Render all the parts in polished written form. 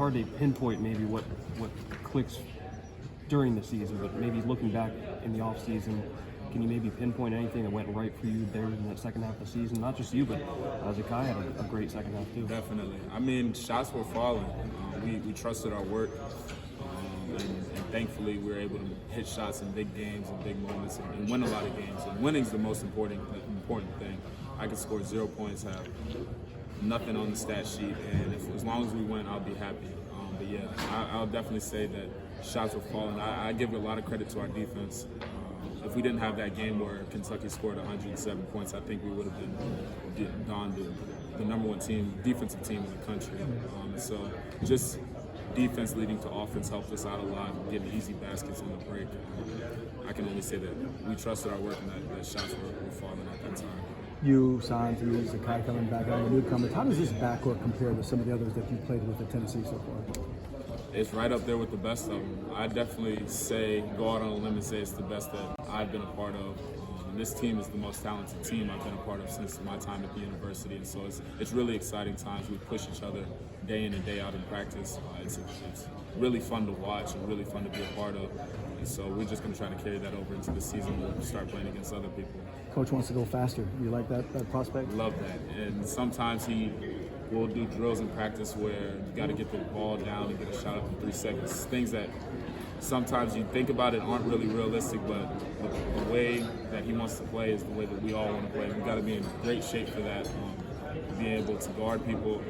hard to pinpoint maybe what clicks during the season, but maybe looking back in the off season, can you maybe pinpoint anything that went right for you there in that second half of the season? Not just you, but Zakai had a great second half too. Definitely. I mean, shots were falling. We trusted our work, and thankfully we were able to hit shots in big games and big moments and win a lot of games. And winning's the most important thing. I could score 0 points, have nothing on the stat sheet, and as long as we win, I'll be happy. But yeah, I'll definitely say that shots were falling. I give a lot of credit to our defense. If we didn't have that game where Kentucky scored 107 points, I think we would have gone to the number one defensive team in the country. So just defense leading to offense helped us out a lot, getting easy baskets on the break. I can only say that we trusted our work and that shots were falling at that time. You signed through Zakai coming back out of the newcomers. How does this backcourt compare to some of the others that you played with at Tennessee so far? It's right up there with the best of them. I definitely go out on a limb and say it's the best that I've been a part of. This team is the most talented team I've been a part of since my time at the university, and so it's really exciting times. We push each other day in and day out in practice. It's really fun to watch and really fun to be a part of, and so we're just going to try to carry that over into the season when we start playing against other people. Coach wants to go faster. You like that prospect? Love that, and sometimes we'll do drills in practice where you got to get the ball down and get a shot up in 3 seconds. Things that sometimes you think about it aren't really realistic, but the way that he wants to play is the way that we all want to play. We've got to be in great shape for that. Being able to guard people,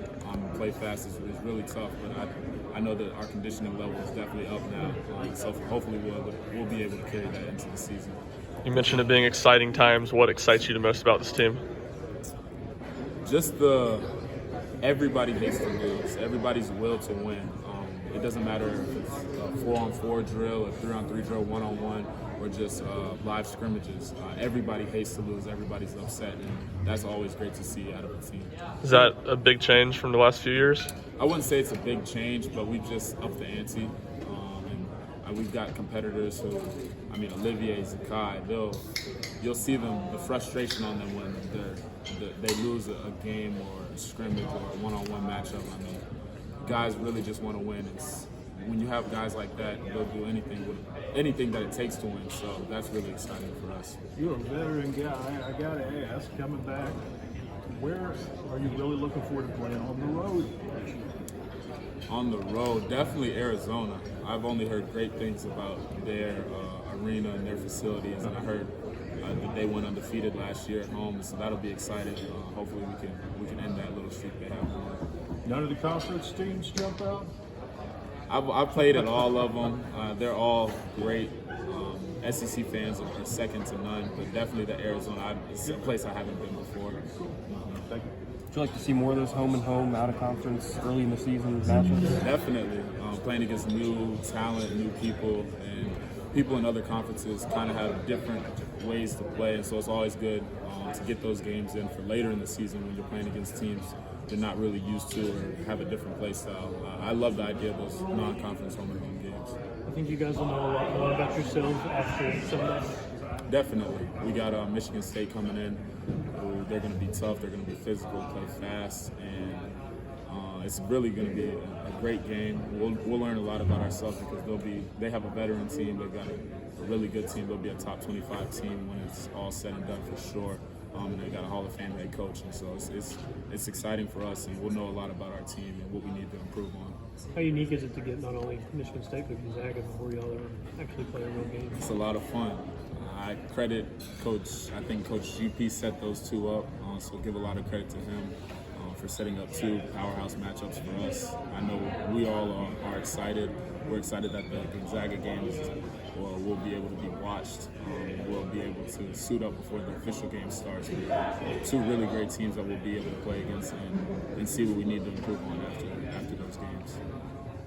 play fast is really tough, but I know that our conditioning level is definitely up now, so hopefully we'll be able to carry that into the season. You mentioned it being exciting times. What excites you the most about this team? Just everybody hates to lose. Everybody's will to win. It doesn't matter if it's a 4-on-4 drill, a 3-on-3 drill, 1-on-1, or just live scrimmages. Everybody hates to lose. Everybody's upset, and that's always great to see out of a team. Is that a big change from the last few years? I wouldn't say it's a big change, but we've just upped the ante. And we've got competitors who, Olivier, Zakai, you'll see the frustration on them when they lose a game or a scrimmage or a one-on-one matchup. Guys really just want to win. When you have guys like that, they'll do anything that it takes to win. So that's really exciting for us. You're a veteran guy. I got to ask, coming back, where are you really looking forward to playing on the road? On the road, definitely Arizona. I've only heard great things about their arena and their facilities, and I heard that they went undefeated last year at home, so that'll be exciting. Hopefully we can end that little streak they have going. None of the conference teams jump out? I've played at all of them. They're all great. SEC fans are second to none, but definitely the Arizona. It's a place I haven't been before. Thank you. Would you like to see more of those home and home, out of conference, early in the season matchups? Definitely. Playing against new talent, new people, and people in other conferences kind of have different ways to play, and so it's always good to get those games in for later in the season when you're playing against teams you're not really used to or have a different play style. I love the idea of those non-conference home and home games. I think you guys will know a lot more about yourselves after Sunday. Definitely. We got Michigan State coming in. They're going to be tough. They're going to be physical, play fast, and it's really going to be a great game. We'll learn a lot about ourselves because they have a veteran team. They've got a really good team. They'll be a top 25 team when it's all said and done for sure. And they got a Hall of Fame head coach, and so it's exciting for us, and we'll know a lot about our team and what we need to improve on. How unique is it to get not only Michigan State but Gonzaga before y'all are actually play a real game? It's a lot of fun. I credit Coach. I think Coach GP set those two up, so give a lot of credit to him for setting up two powerhouse matchups for us. I know we all are excited. We're excited that the Gonzaga game will be able to be watched. We'll be able to suit up before the official game starts. Two really great teams that we'll be able to play against and see what we need to improve on after those games.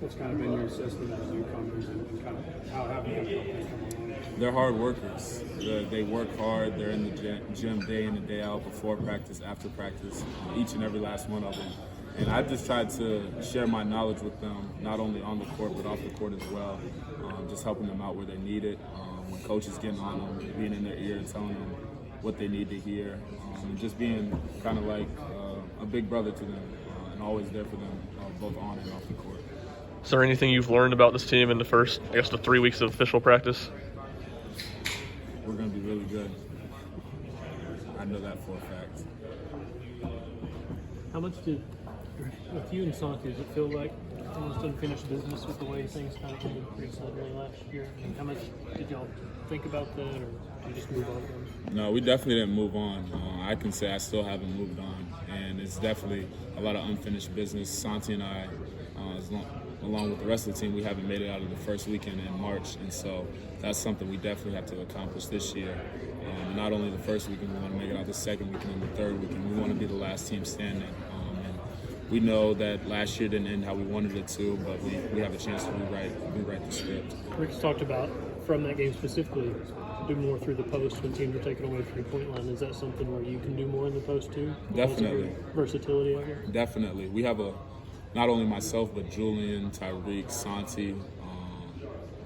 What's kind of been your assessment as newcomers and kind of how have you come? They're hard workers. They work hard. They're in the gym day in and day out, before practice, after practice, each and every last one of them. And I just tried to share my knowledge with them, not only on the court but off the court as well, just helping them out where they need it. When coaches getting on them, being in their ear and telling them what they need to hear, and just being kind of like a big brother to them and always there for them, both on and off the court. there anything you've learned about this team in the first, the 3 weeks of official practice? We're going to be really good. I know that for a fact. How much did, with you and Santi, does it feel like almost unfinished business with the way things kind of ended pretty suddenly last year? I mean, how much did y'all think about that, or did you just move on from it? No, we definitely didn't move on. I can say I still haven't moved on, and it's definitely a lot of unfinished business. Santi and I, along with the rest of the team, we haven't made it out of the first weekend in March, and so that's something we definitely have to accomplish this year. Not only the first weekend, we want to make it out the second weekend and the third weekend. We want to be the last team standing. And we know that last year didn't end how we wanted it to, but we have a chance to rewrite the script. Rick's talked about, from that game specifically, do more through the post when teams are taking away the three-point line. Is that something where you can do more in the post too? Definitely. Versatility out here? Definitely. We have not only myself, but Julian, Tyreek, Santi.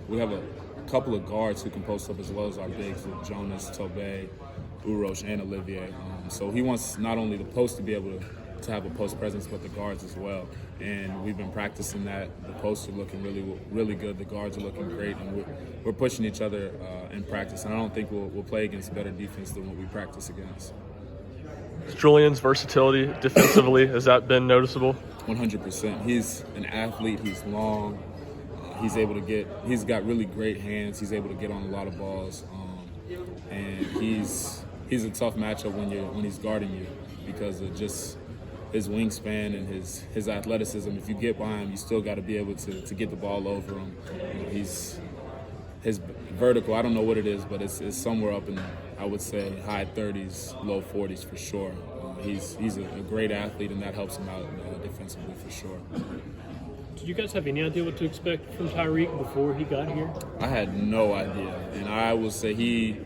We have a couple of guards who can post up as well as our bigs with Jonas, Tobey, Urosh, and Olivier. So he wants not only the post to be able to have a post presence, but the guards as well. And we've been practicing that. The posts are looking really good. The guards are looking great, and we're pushing each other in practice. And I don't think we'll play against better defense than what we practice against. Julian's versatility defensively, has that been noticeable? 100%. He's an athlete. He's long. He's got really great hands. He's able to get on a lot of balls, and he's a tough matchup when he's guarding you because of just his wingspan and his athleticism. If you get by him, you still got to be able to get the ball over him. His vertical, I don't know what it is, but it's somewhere up in, I would say, high 30s, low 40s for sure. He's a great athlete, and that helps him out defensively for sure. Did you guys have any idea what to expect from Tyreek before he got here? I had no idea, and I will say he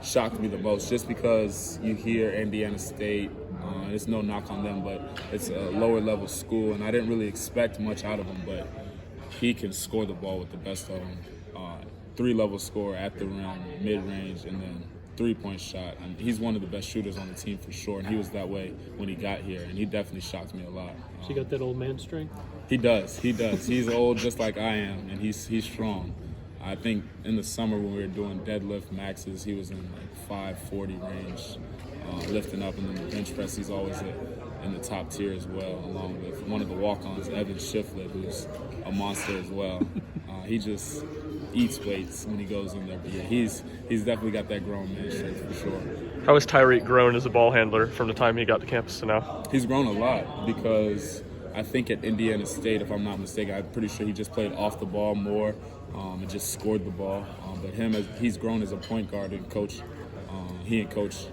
shocked me the most just because you hear Indiana State, it's no knock on them, but it's a lower level school, and I didn't really expect much out of him, but he can score the ball with the best of them. 3-level scorer at the rim, mid-range, and then 3-point shot. I mean, he's one of the best shooters on the team for sure, and he was that way when he got here, and he definitely shocked me a lot. So you got that old man strength? He does. He's old just like I am, and he's strong. I think in the summer when we were doing deadlift maxes, he was in like 540 range, lifting up, and then the bench press, he's always in the top tier as well, along with one of the walk-ons, Evan Shiflett, who's a monster as well. He just eats weights when he goes in there, but yeah, he's definitely got that grown man strength for sure. How has Tyreek grown as a ball handler from the time he got to campus to now? He's grown a lot because I think at Indiana State, if I'm not mistaken, I'm pretty sure he just played off the ball more and just scored the ball. But he's grown as a point guard, and he and coach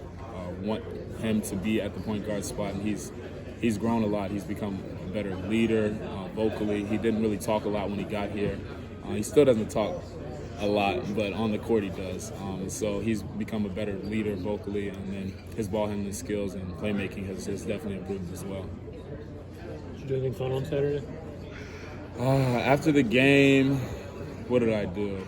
want him to be at the point guard spot, and he's grown a lot. He's become a better leader vocally. He didn't really talk a lot when he got here. He still doesn't talk a lot, but on the court he does. So he's become a better leader vocally, and then his ball handling skills and playmaking has definitely improved as well. Did you do anything fun on Saturday? After the game, what did I do?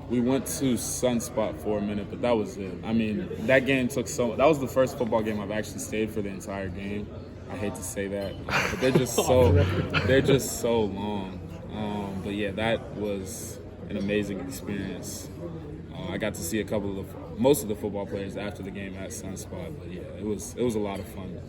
We went to Sunspot for a minute, but that was it. I mean, that game that was the first football game I've actually stayed for the entire game. I hate to say that, but they're just so long. But yeah, that was an amazing experience. I got to see most of the football players after the game at Sunspot, but yeah, it was a lot of fun.